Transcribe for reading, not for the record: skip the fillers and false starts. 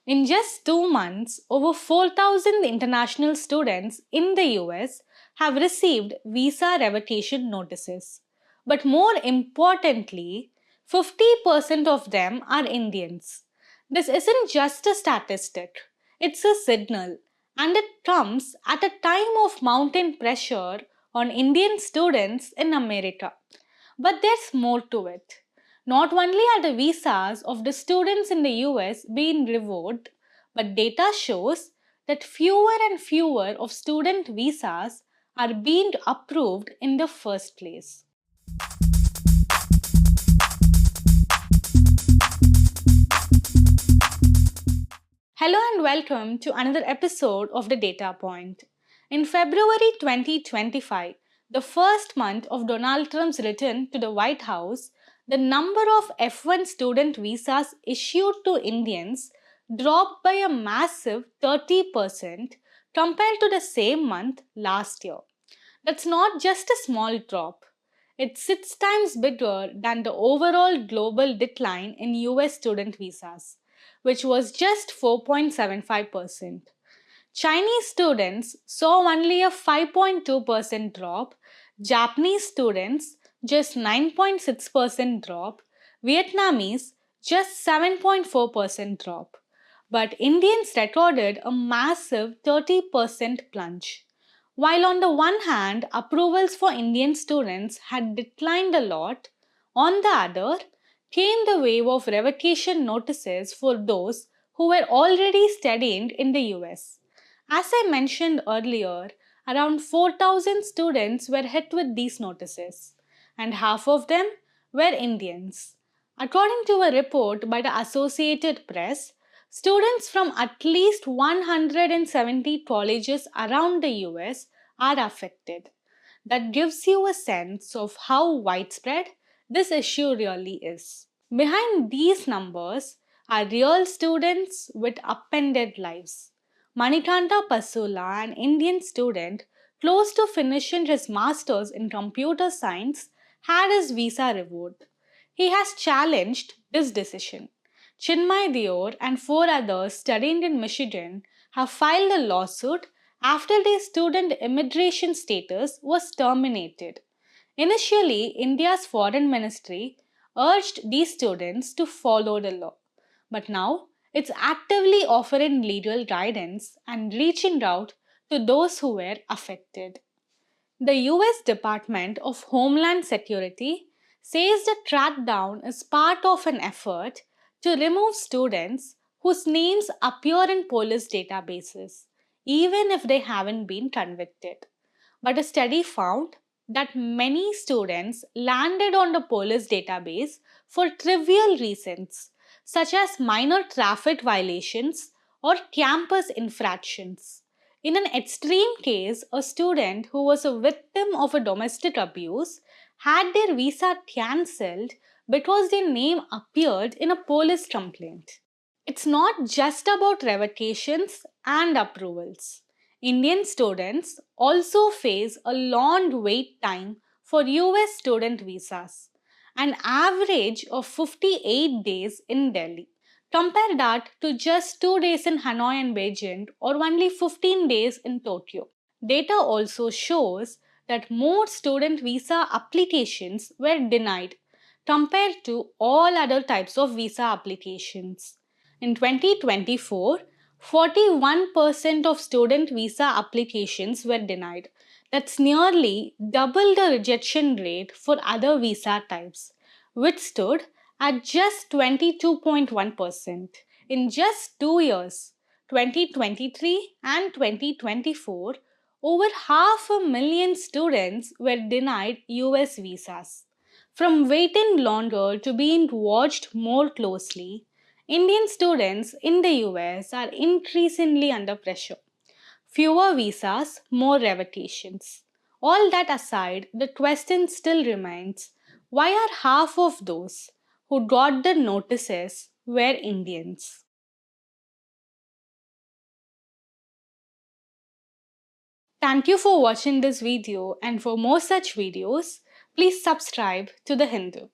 In just 2 months, over 4,000 international students in the US have received visa revocation notices. But more importantly, 50% of them are Indians. This isn't just a statistic, it's a signal, and it comes at a time of mounting pressure on Indian students in America. But there's more to it. Not only are the visas of the students in the US being revoked, but data shows that fewer and fewer of student visas are being approved in the first place. Hello and welcome to another episode of The Data Point. In February 2025, the first month of Donald Trump's return to the White House, the number of F1 student visas issued to Indians dropped by a massive 30% compared to the same month last year. That's not just a small drop. It's 6 times bigger than the overall global decline in US student visas, which was just 4.75%. Chinese students saw only a 5.2% drop, Japanese students just 9.6% drop, Vietnamese just 7.4% drop. But Indians recorded a massive 30% plunge. While on the one hand, approvals for Indian students had declined a lot, on the other came the wave of revocation notices for those who were already studying in the US. As I mentioned earlier, around 4,000 students were hit with these notices, and half of them were Indians. According to a report by the Associated Press, students from at least 170 colleges around the US are affected. That gives you a sense of how widespread this issue really is. Behind these numbers are real students with upended lives. Manikanta Pasula, an Indian student close to finishing his master's in computer science, had his visa revoked. He has challenged this decision. Chinmay Dior and 4 others studying in Michigan have filed a lawsuit after their student immigration status was terminated. Initially, India's foreign ministry urged these students to follow the law, but now it's actively offering legal guidance and reaching out to those who were affected. The US Department of Homeland Security says the crackdown is part of an effort to remove students whose names appear in police databases, even if they haven't been convicted. But a study found that many students landed on the police database for trivial reasons, such as minor traffic violations or campus infractions. In an extreme case, a student who was a victim of a domestic abuse had their visa cancelled because their name appeared in a police complaint. It's not just about revocations and approvals. Indian students also face a long wait time for US student visas, an average of 58 days in Delhi. Compare that to just 2 days in Hanoi and Beijing or only 15 days in Tokyo. Data also shows that more student visa applications were denied compared to all other types of visa applications. In 2024, 41% of student visa applications were denied. That's nearly double the rejection rate for other visa types, which stood at just 22.1%. In just 2 years, 2023 and 2024, over 500,000 students were denied US visas. From waiting longer to being watched more closely, Indian students in the US are increasingly under pressure. Fewer visas, more revocations. All that aside, the question still remains, why are half of those who got the notices were Indians? Thank you for watching this video, and for more such videos, please subscribe to The Hindu.